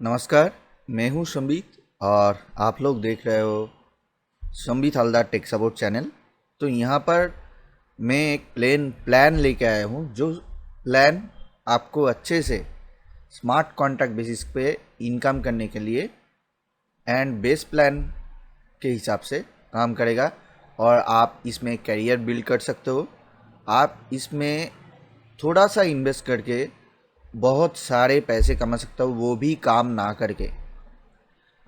नमस्कार। मैं हूँ संबित और आप लोग देख रहे हो Sambit Haldar tech support channel. तो यहाँ पर मैं एक प्लान लेके आया हूँ जो प्लान आपको अच्छे से स्मार्ट कॉन्ट्रैक्ट बेसिस पे इनकम करने के लिए एंड बेस प्लान के हिसाब से काम करेगा और आप इसमें करियर बिल्ड कर सकते हो। आप इसमें थोड़ा सा इन्वेस्ट करके बहुत सारे पैसे कमा सकते हो, वो भी काम ना करके।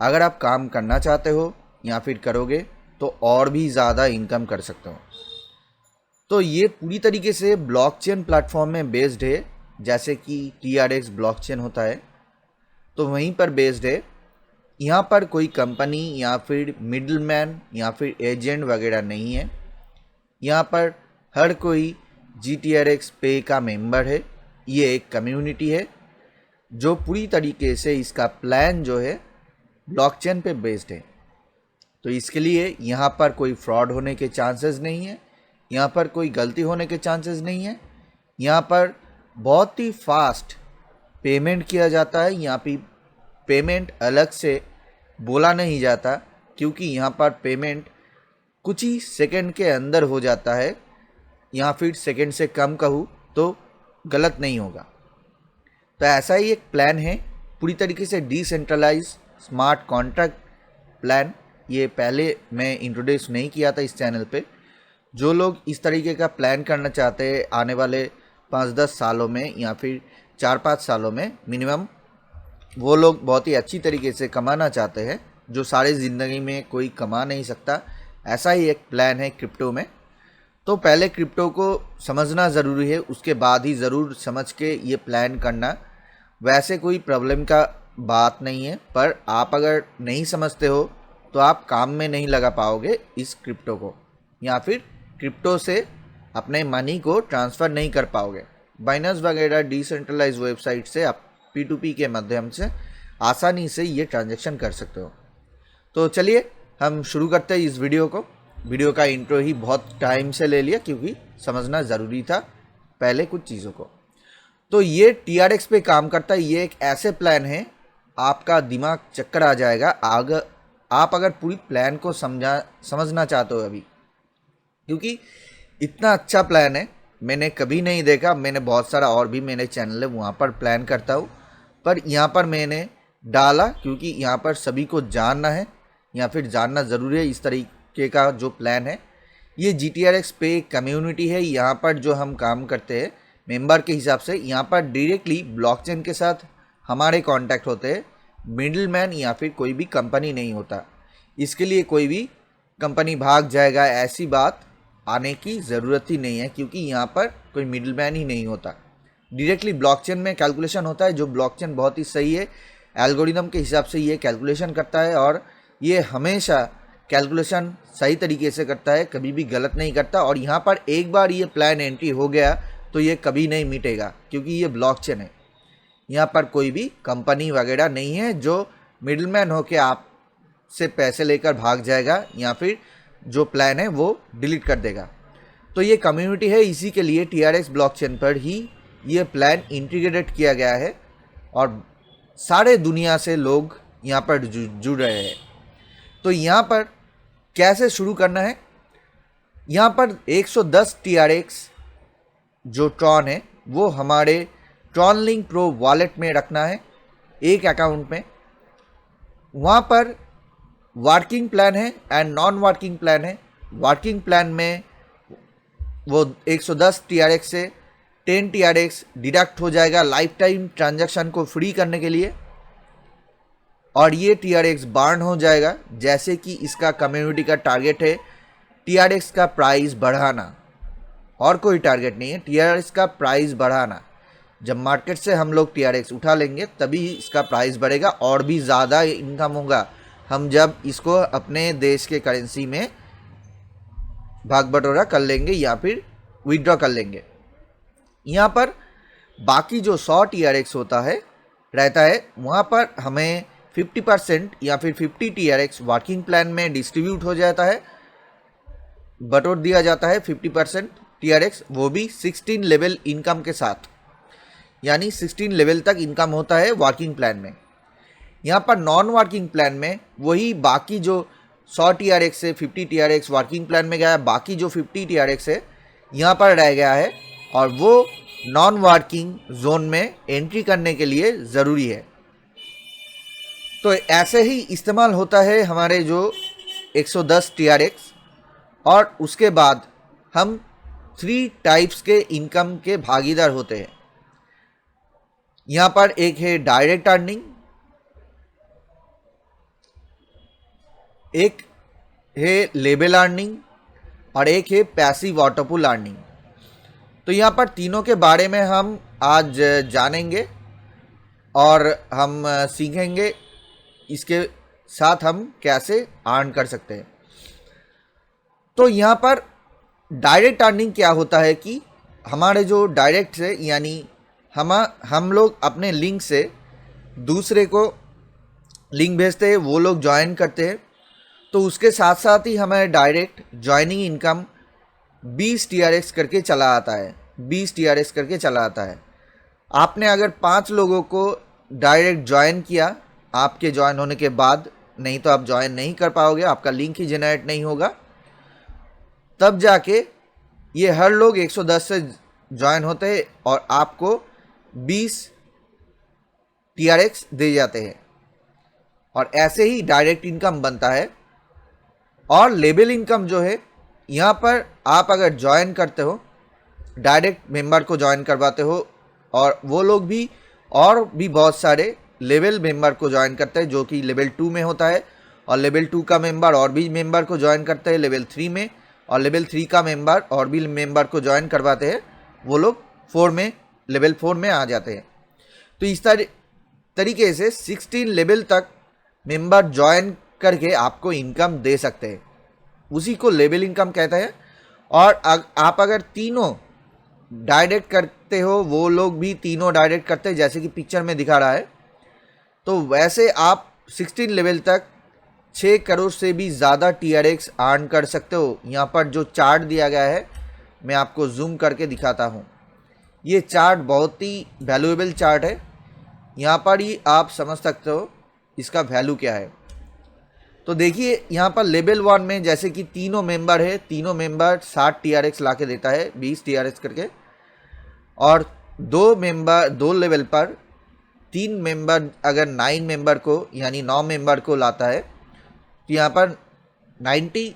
अगर आप काम करना चाहते हो या फिर करोगे तो और भी ज़्यादा इनकम कर सकते हो। तो ये पूरी तरीके से ब्लॉकचेन प्लेटफॉर्म में बेस्ड है, जैसे कि TRX ब्लॉकचेन होता है तो वहीं पर बेस्ड है। यहाँ पर कोई कंपनी या फिर मिडलमैन या फिर एजेंट वगैरह नहीं है। यहाँ पर हर कोई GTRX पे का मेंबर है। ये एक कम्युनिटी है जो पूरी तरीके से इसका प्लान जो है ब्लॉकचेन पे बेस्ड है। तो इसके लिए यहाँ पर कोई फ्रॉड होने के चांसेस नहीं है, यहाँ पर कोई गलती होने के चांसेस नहीं है। यहाँ पर बहुत ही फास्ट पेमेंट किया जाता है। यहाँ पे पेमेंट अलग से बोला नहीं जाता, क्योंकि यहाँ पर पेमेंट कुछ ही सेकंड के अंदर हो जाता है, या फिर सेकंड से कम कहूँ तो गलत नहीं होगा। तो ऐसा ही एक प्लान है, पूरी तरीके से डिसेंट्रलाइज स्मार्ट कॉन्ट्रैक्ट प्लान। ये पहले मैं इंट्रोड्यूस नहीं किया था इस चैनल पे। जो लोग इस तरीके का प्लान करना चाहते हैं आने वाले 5-10 सालों में या फिर 4-5 सालों में मिनिमम, वो लोग बहुत ही अच्छी तरीके से कमाना चाहते हैं, जो सारी ज़िंदगी में कोई कमा नहीं सकता, ऐसा ही एक प्लान है क्रिप्टो में। तो पहले क्रिप्टो को समझना ज़रूरी है, उसके बाद ही ज़रूर समझ के ये प्लान करना। वैसे कोई प्रॉब्लम का बात नहीं है, पर आप अगर नहीं समझते हो तो आप काम में नहीं लगा पाओगे इस क्रिप्टो को, या फिर क्रिप्टो से अपने मनी को ट्रांसफ़र नहीं कर पाओगे। बाइनेंस वगैरह डिसेंट्रलाइज वेबसाइट से आप P2P के माध्यम से आसानी से ये ट्रांजैक्शन कर सकते हो। तो चलिए हम शुरू करते हैं इस वीडियो को। वीडियो का इंट्रो ही बहुत टाइम से ले लिया, क्योंकि समझना ज़रूरी था पहले कुछ चीज़ों को। तो ये TRX पे काम करता है। ये एक ऐसे प्लान है, आपका दिमाग चक्कर आ जाएगा आप अगर पूरी प्लान को समझना चाहते हो अभी, क्योंकि इतना अच्छा प्लान है मैंने कभी नहीं देखा। मैंने बहुत सारा और भी मेरे चैनल है वहाँ पर प्लान करता हूँ, पर यहाँ पर मैंने डाला क्योंकि यहाँ पर सभी को जानना है या फिर जानना ज़रूरी है इस तरीके का जो प्लान है। ये GTRX पे कम्युनिटी है, यहाँ पर जो हम काम करते हैं मेंबर के हिसाब से, यहाँ पर डायरेक्टली ब्लॉकचेन के साथ हमारे कांटेक्ट होते हैं। मिडलमैन या फिर कोई भी कंपनी नहीं होता। इसके लिए कोई भी कंपनी भाग जाएगा ऐसी बात आने की ज़रूरत ही नहीं है, क्योंकि यहाँ पर कोई मिडलमैन ही नहीं होता। डायरेक्टली ब्लॉकचेन में कैलकुलेशन होता है, जो ब्लॉकचेन बहुत ही सही है, एल्गोरिदम के हिसाब से ये कैलकुलेशन करता है और ये हमेशा कैलकुलेशन सही तरीके से करता है, कभी भी गलत नहीं करता। और यहाँ पर एक बार ये प्लान एंट्री हो गया तो ये कभी नहीं मिटेगा, क्योंकि ये ब्लॉकचेन है। यहाँ पर कोई भी कंपनी वगैरह नहीं है जो मिडलमैन होके आप से पैसे लेकर भाग जाएगा या फिर जो प्लान है वो डिलीट कर देगा। तो ये कम्युनिटी है, इसी के लिए TRX ब्लॉकचेन पर ही ये प्लान इंटीग्रेटेड किया गया है और सारे दुनिया से लोग यहाँ पर जुड़ रहे हैं। तो यहाँ पर कैसे शुरू करना है, यहाँ पर 110 TRX जो ट्रॉन है वो हमारे ट्रॉन लिंक प्रो वॉलेट में रखना है, एक अकाउंट में। वहाँ पर वर्किंग प्लान है एंड नॉन वर्किंग प्लान है। वर्किंग प्लान में वो 110 TRX से 10 TRX डिडक्ट हो जाएगा लाइफ टाइम ट्रांजैक्शन को फ्री करने के लिए, और ये TRX बर्न हो जाएगा। जैसे कि इसका कम्युनिटी का टारगेट है TRX का प्राइस बढ़ाना, और कोई टारगेट नहीं है, TRX का प्राइस बढ़ाना। जब मार्केट से हम लोग TRX उठा लेंगे तभी इसका प्राइस बढ़ेगा और भी ज़्यादा इनकम होगा, हम जब इसको अपने देश के करेंसी में भाग बटोरा कर लेंगे या फिर विड्रॉ कर लेंगे। यहाँ पर बाकी जो 100 TRX रहता है वहाँ पर हमें 50% या फिर 50 TRX वर्किंग प्लान में डिस्ट्रीब्यूट हो जाता है, बटोर दिया जाता है 50% TRX, वो भी 16 लेवल इनकम के साथ, यानी 16 लेवल तक इनकम होता है वर्किंग प्लान में। यहाँ पर नॉन वर्किंग प्लान में वही बाकी जो 100 TRX से 50 TRX वर्किंग प्लान में गया है, बाकी जो 50 TRX है यहाँ पर रह गया है और वो नॉन वर्किंग जोन में एंट्री करने के लिए ज़रूरी है। तो ऐसे ही इस्तेमाल होता है हमारे जो 110 TRX। और उसके बाद हम 3 टाइप्स के इनकम के भागीदार होते हैं। यहाँ पर एक है डायरेक्ट अर्निंग, एक है लेबल अर्निंग और एक है पैसिव ऑटोपुल अर्निंग। तो यहाँ पर तीनों के बारे में हम आज जानेंगे और हम सीखेंगे इसके साथ हम कैसे अर्न कर सकते हैं। तो यहाँ पर डायरेक्ट अर्निंग क्या होता है कि हमारे जो डायरेक्ट से यानी हम लोग अपने लिंक से दूसरे को लिंक भेजते हैं, वो लोग ज्वाइन करते हैं, तो उसके साथ साथ ही हमारे डायरेक्ट ज्वाइनिंग इनकम 20 TRX करके चला आता है, 20 TRX करके चला आता है। आपने अगर 5 लोगों को डायरेक्ट ज्वाइन किया आपके ज्वाइन होने के बाद, नहीं तो आप ज्वाइन नहीं कर पाओगे, आपका लिंक ही जनरेट नहीं होगा, तब जाके ये हर लोग 110 से ज्वाइन होते हैं और आपको 20 TRX दे जाते हैं और ऐसे ही डायरेक्ट इनकम बनता है। और लेबल इनकम जो है, यहाँ पर आप अगर ज्वाइन करते हो, डायरेक्ट मेंबर को ज्वाइन करवाते हो और वो लोग भी और भी बहुत सारे लेवल मेंबर को ज्वाइन करते हैं जो कि लेवल 2 में होता है, और लेवल 2 का मेंबर और भी मेंबर को ज्वाइन करते हैं लेवल 3 में, और लेवल 3 का मेंबर और भी मेंबर को ज्वाइन करवाते हैं, वो लोग 4 में लेवल 4 में आ जाते हैं। तो इस तरीके से 16 लेवल तक मेंबर ज्वाइन करके आपको इनकम दे सकते हैं, उसी को लेवल इनकम कहते हैं। और आप अगर तीनों डायरेक्ट करते हो, वो लोग भी तीनों डायरेक्ट करते हैं जैसे कि पिक्चर में दिखा रहा है, तो वैसे आप 16 लेवल तक 6 करोड़ से भी ज़्यादा TRX अर्न कर सकते हो। यहाँ पर जो चार्ट दिया गया है मैं आपको जूम करके दिखाता हूँ। ये चार्ट बहुत ही वैल्यूएबल चार्ट है, यहाँ पर ही आप समझ सकते हो इसका वैल्यू क्या है। तो देखिए यहाँ पर लेवल 1 में जैसे कि तीनों मेंबर है, तीनों मेंबर 60 TRX ला के देता है, 20 TRX करके, और दो लेवल पर 3 मेंबर अगर 9 मेंबर को यानी 9 मेंबर को लाता है तो यहाँ पर 90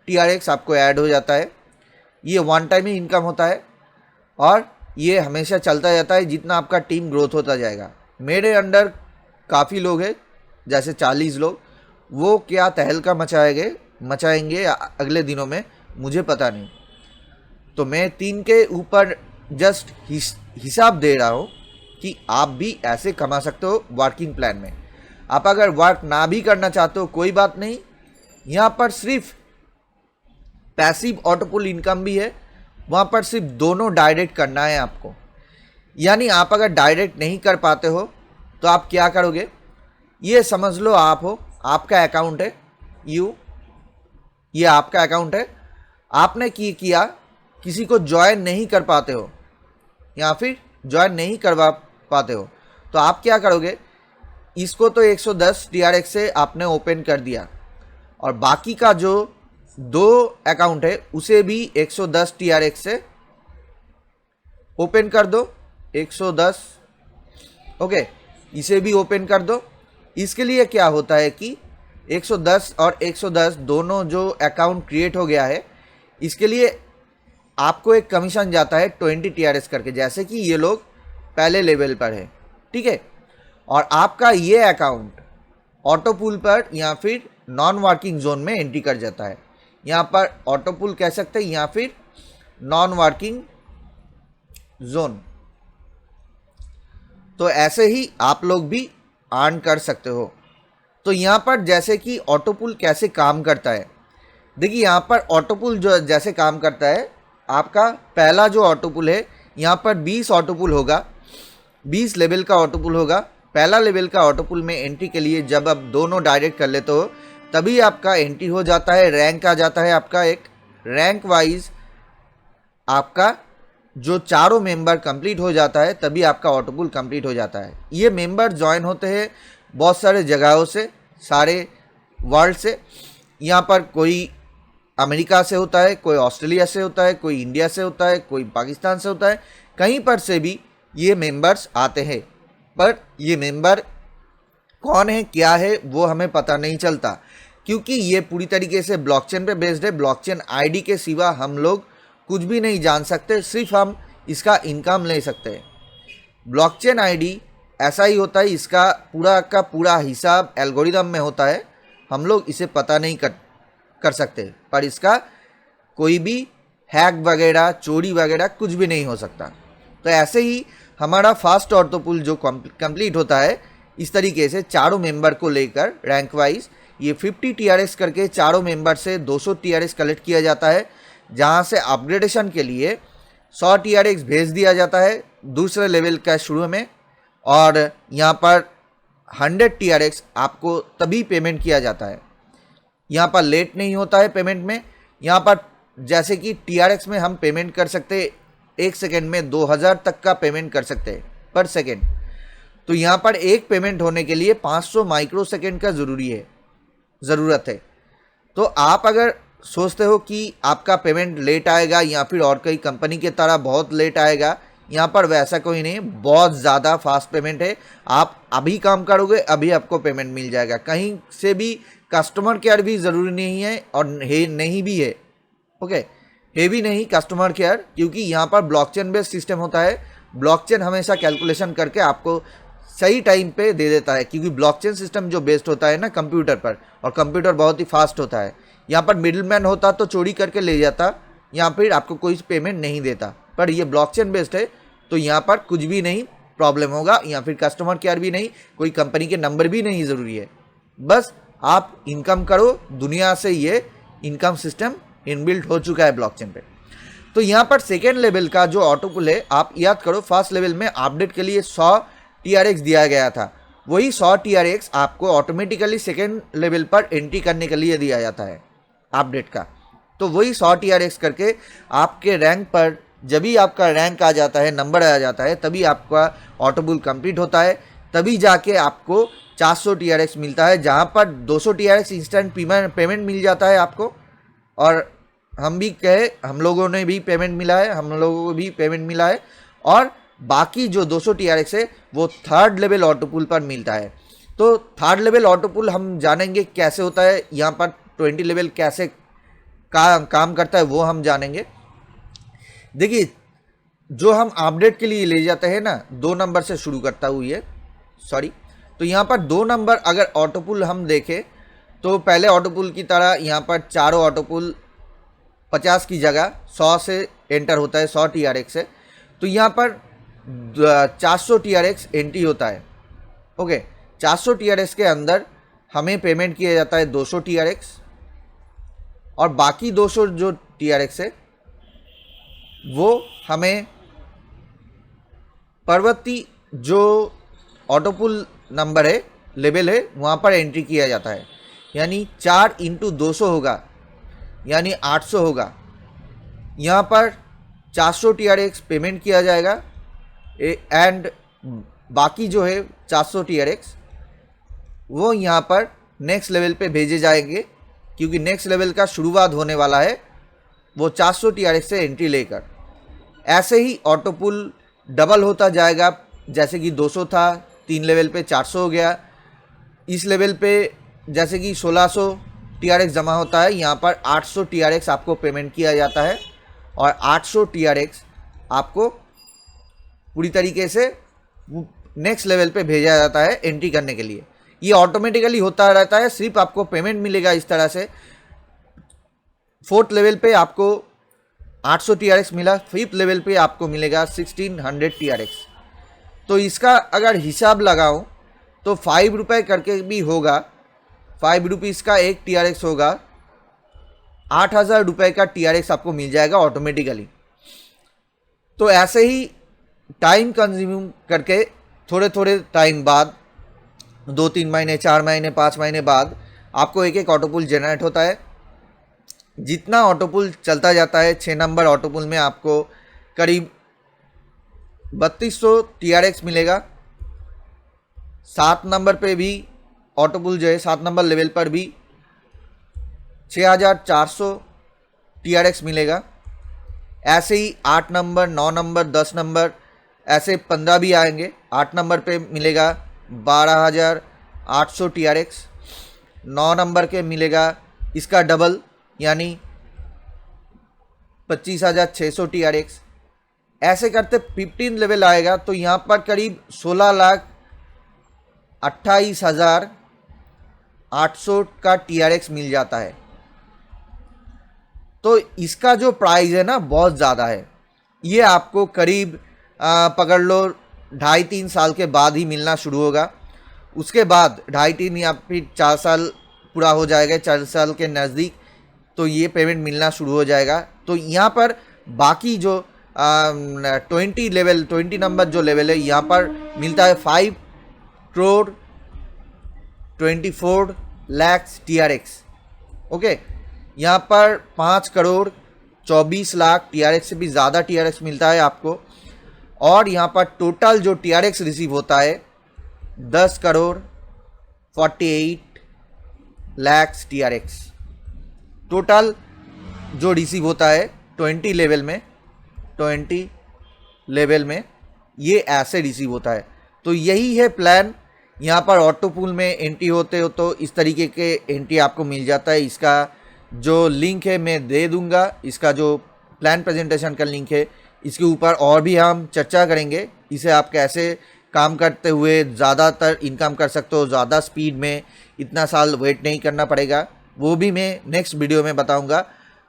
TRX आपको ऐड हो जाता है। ये वन टाइम ही इनकम होता है और ये हमेशा चलता जाता है जितना आपका टीम ग्रोथ होता जाएगा। मेरे अंडर काफ़ी लोग हैं, जैसे 40 लोग, वो क्या तहलका मचाएंगे अगले दिनों में मुझे पता नहीं। तो मैं 3 के ऊपर जस्ट हिसाब दे रहा हूँ कि आप भी ऐसे कमा सकते हो वर्किंग प्लान में। आप अगर वर्क ना भी करना चाहते हो कोई बात नहीं, यहाँ पर सिर्फ पैसिव ऑटोपुल इनकम भी है, वहाँ पर सिर्फ दोनों डायरेक्ट करना है आपको। यानी आप अगर डायरेक्ट नहीं कर पाते हो तो आप क्या करोगे, ये समझ लो आप हो, आपका अकाउंट है, ये आपका अकाउंट है, आपने किया किसी को ज्वाइन नहीं कर पाते हो या फिर ज्वाइन नहीं करवा पाते हो, तो आप क्या करोगे, इसको तो 110 TRX से आपने ओपन कर दिया और बाकी का जो 2 अकाउंट है उसे भी 110 TRX से ओपन कर दो, 110, ओके, इसे भी ओपन कर दो। इसके लिए क्या होता है कि 110 और 110 दोनों जो अकाउंट क्रिएट हो गया है, इसके लिए आपको एक कमीशन जाता है 20 TRX करके, जैसे कि ये लोग पहले लेवल पर है, ठीक है। और आपका ये अकाउंट ऑटो पुल पर या फिर नॉन वर्किंग जोन में एंट्री कर जाता है। यहाँ पर ऑटो पुल कह सकते हैं या फिर नॉन वर्किंग जोन। तो ऐसे ही आप लोग भी अर्न कर सकते हो। तो यहाँ पर जैसे कि ऑटो पुल कैसे काम करता है, देखिए यहाँ पर ऑटो पुल जो जैसे काम करता है, आपका पहला जो ऑटो पुल है यहाँ पर 20 ऑटो पुल होगा, 20 लेवल का ऑटो पुल होगा। पहला लेवल का ऑटो पुल में एंट्री के लिए जब आप दोनों डायरेक्ट कर लेते हो तभी आपका एंट्री हो जाता है, रैंक आ जाता है आपका, एक रैंक वाइज आपका जो चारों मेंबर कंप्लीट हो जाता है तभी आपका ऑटो पुल कंप्लीट हो जाता है। ये मेंबर ज्वाइन होते हैं बहुत सारे जगहों से, सारे वर्ल्ड से। यहाँ पर कोई अमेरिका से होता है, कोई ऑस्ट्रेलिया से होता है, कोई इंडिया से होता है, कोई पाकिस्तान से होता है, कहीं पर से भी ये मेंबर्स आते हैं। पर ये मेंबर कौन है, क्या है, वो हमें पता नहीं चलता, क्योंकि ये पूरी तरीके से ब्लॉकचेन पे बेस्ड है। ब्लॉकचेन आईडी के सिवा हम लोग कुछ भी नहीं जान सकते, सिर्फ हम इसका इनकम ले सकते हैं। ब्लॉकचेन आईडी ऐसा ही होता है, इसका पूरा का पूरा हिसाब एल्गोरिदम में होता है, हम लोग इसे पता नहीं कर सकते, पर इसका कोई भी हैक वगैरह, चोरी वगैरह कुछ भी नहीं हो सकता। तो ऐसे ही हमारा फास्ट ऑटोपुल जो कंप्लीट होता है, इस तरीके से चारों मेंबर को लेकर रैंक वाइज ये 50 TRX करके चारों मेंबर से 200 TRX कलेक्ट किया जाता है, जहां से अपग्रेडेशन के लिए 100 TRX भेज दिया जाता है दूसरे लेवल का शुरू में, और यहाँ पर 100 TRX आपको तभी पेमेंट किया जाता है। यहाँ पर लेट नहीं होता है पेमेंट में। यहाँ पर जैसे कि TRX में हम पेमेंट कर सकते हैं 1 सेकेंड में 2000 तक का पेमेंट कर सकते हैं पर सेकेंड। तो यहाँ पर एक पेमेंट होने के लिए 500 माइक्रो सेकेंड का ज़रूरत है। तो आप अगर सोचते हो कि आपका पेमेंट लेट आएगा या फिर और कई कंपनी की तरह बहुत लेट आएगा, यहाँ पर वैसा कोई नहीं, बहुत ज़्यादा फास्ट पेमेंट है। आप अभी काम करोगे अभी आपको पेमेंट मिल जाएगा, कहीं से भी कस्टमर केयर भी ज़रूरी नहीं है, और नहीं भी है, ओके, है भी नहीं कस्टमर केयर, क्योंकि यहाँ पर ब्लॉकचेन बेस्ड सिस्टम होता है। ब्लॉकचेन हमेशा कैलकुलेशन करके आपको सही टाइम पे दे देता है, क्योंकि ब्लॉकचेन सिस्टम जो बेस्ड होता है ना कंप्यूटर पर, और कंप्यूटर बहुत ही फास्ट होता है। यहाँ पर मिडिलमैन होता तो चोरी करके ले जाता, या फिर आपको कोई पेमेंट नहीं देता, पर ये ब्लॉकचेन बेस्ड है तो यहाँ पर कुछ भी नहीं प्रॉब्लम होगा, या फिर कस्टमर केयर भी नहीं, कोई कंपनी के नंबर भी नहीं ज़रूरी है, बस आप इनकम करो। दुनिया से ये इनकम सिस्टम इनबिल्ट हो चुका है ब्लॉकचेन पे। तो यहाँ पर सेकेंड लेवल का जो ऑटोपुल है, आप याद करो फर्स्ट लेवल में अपडेट के लिए 100 TRX दिया गया था, वही 100 TRX आपको ऑटोमेटिकली सेकेंड लेवल पर एंट्री करने के लिए दिया जाता है अपडेट का। तो वही 100 TRX करके आपके रैंक पर, जब भी आपका रैंक आ जाता है, नंबर आ जाता है, तभी आपका ऑटोपुल कंप्लीट होता है, तभी जाके आपको 400 TRX मिलता है, जहाँ पर 200 TRX इंस्टेंट पेमेंट मिल जाता है आपको। और हम भी कहे, हम लोगों ने भी पेमेंट मिला है, हम लोगों को भी पेमेंट मिला है, और बाकी जो 200 TRX है वो थर्ड लेवल ऑटोपुल पर मिलता है। तो थर्ड लेवल ऑटोपुल हम जानेंगे कैसे होता है, यहाँ पर 20 लेवल कैसे काम करता है वो हम जानेंगे। देखिए, जो हम अपडेट के लिए ले जाते हैं ना, 2 नंबर से शुरू करता हुई है, सॉरी, तो यहाँ पर 2 नंबर अगर ऑटोपुल हम देखें तो पहले ऑटोपुल की तरह यहाँ पर चारों ऑटोपुल 50 की जगह 100 से एंटर होता है, 100 TRX से। तो यहाँ पर 400 TRX एंट्री होता है, ओके। 400 TRX के अंदर हमें पेमेंट किया जाता है 200 TRX, और बाकी 200 जो TRX है वो हमें परवर्ती जो ऑटोपुल नंबर है, लेवल है, वहाँ पर एंट्री किया जाता है। यानी 4 × 200 होगा, यानी 800 होगा। यहाँ पर 400 TRX पेमेंट किया जाएगा, एंड बाकी जो है 400 TRX वो यहाँ पर नेक्स्ट लेवल पे भेजे जाएंगे, क्योंकि नेक्स्ट लेवल का शुरुआत होने वाला है वो 400 TRX से एंट्री लेकर। ऐसे ही ऑटोपुल डबल होता जाएगा, जैसे कि 200 था, 3 लेवल पे 400 हो गया। इस लेवल पे जैसे कि 1600 TRX जमा होता है, यहाँ पर 800 TRX आपको पेमेंट किया जाता है, और 800 TRX आपको पूरी तरीके से नेक्स्ट लेवल पे भेजा जाता है एंट्री करने के लिए। ये ऑटोमेटिकली होता रहता है, सिर्फ आपको पेमेंट मिलेगा इस तरह से। 4th लेवल पे आपको 800 TRX मिला, 5th लेवल पे आपको मिलेगा 1600 TRX। तो इसका अगर हिसाब लगाऊं तो 5 रुपये करके भी होगा, 5 रुपीज़ का एक TRX होगा, 8000 रुपये का TRX आपको मिल जाएगा ऑटोमेटिकली। तो ऐसे ही टाइम कंज्यूम करके थोड़े थोड़े टाइम बाद, 2-3 महीने, 4 महीने, 5 महीने बाद आपको एक एक ऑटोपुल जनरेट होता है। जितना ऑटोपुल चलता जाता है, 6 नंबर ऑटोपुल में आपको करीब 3200 TRX मिलेगा, 7 नंबर पे भी ऑटो पुल जो है 7 नंबर लेवल पर भी 6400 TRX मिलेगा। ऐसे ही 8 नंबर, 9 नंबर, 10 नंबर, ऐसे 15 भी आएंगे। 8 नंबर पे मिलेगा 12800 TRX। 9 नंबर के मिलेगा इसका डबल यानी 25600 TRX। ऐसे करते 15 लेवल आएगा तो यहाँ पर करीब 16,28,800 का TRX मिल जाता है। तो इसका जो प्राइस है ना बहुत ज़्यादा है। ये आपको करीब पकड़ लो 2.5-3 साल के बाद ही मिलना शुरू होगा। उसके बाद 2.5-3 या फिर 4 साल पूरा हो जाएगा, 4 साल के नज़दीक तो ये पेमेंट मिलना शुरू हो जाएगा। तो यहाँ पर बाकी जो 20 नंबर जो लेवल है यहाँ पर मिलता है 5,24 लाख TRX। ओके, यहाँ पर 5,24 लाख TRX से भी ज़्यादा TRX मिलता है आपको। और यहाँ पर टोटल जो TRX रिसीव होता है 10,48 लाख TRX टोटल जो रिसीव होता है 20 लेवल में ये ऐसे रिसीव होता है। तो यही है प्लान। यहाँ पर ऑटो पूल में एंट्री होते हो तो इस तरीके के एंट्री आपको मिल जाता है। इसका जो लिंक है मैं दे दूंगा, इसका जो प्लान प्रेजेंटेशन का लिंक है इसके ऊपर और भी हम चर्चा करेंगे। इसे आप कैसे काम करते हुए ज़्यादातर इनकम कर सकते हो, ज़्यादा स्पीड में, इतना साल वेट नहीं करना पड़ेगा, वो भी मैं नेक्स्ट वीडियो में बताऊंगा।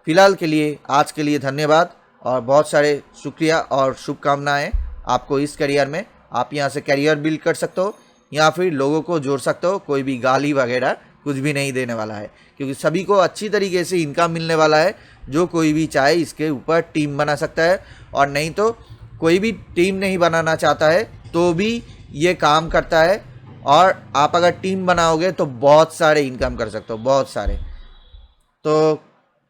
फ़िलहाल के लिए आज के लिए धन्यवाद और बहुत सारे शुक्रिया और शुभकामनाएं आपको इस करियर में। आप यहाँ से करियर बिल्ड कर सकते हो या फिर लोगों को जोड़ सकते हो। कोई भी गाली वगैरह कुछ भी नहीं देने वाला है क्योंकि सभी को अच्छी तरीके से इनकम मिलने वाला है। जो कोई भी चाहे इसके ऊपर टीम बना सकता है और नहीं तो कोई भी टीम नहीं बनाना चाहता है तो भी ये काम करता है। और आप अगर टीम बनाओगे तो बहुत सारे इनकम कर सकते हो, बहुत सारे। तो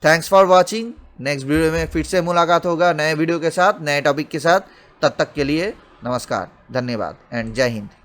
thanks for watching. Next video में फिर से मुलाकात होगा नए वीडियो के साथ, नए टॉपिक के साथ। तब तक के लिए नमस्कार, धन्यवाद एंड जय हिंद।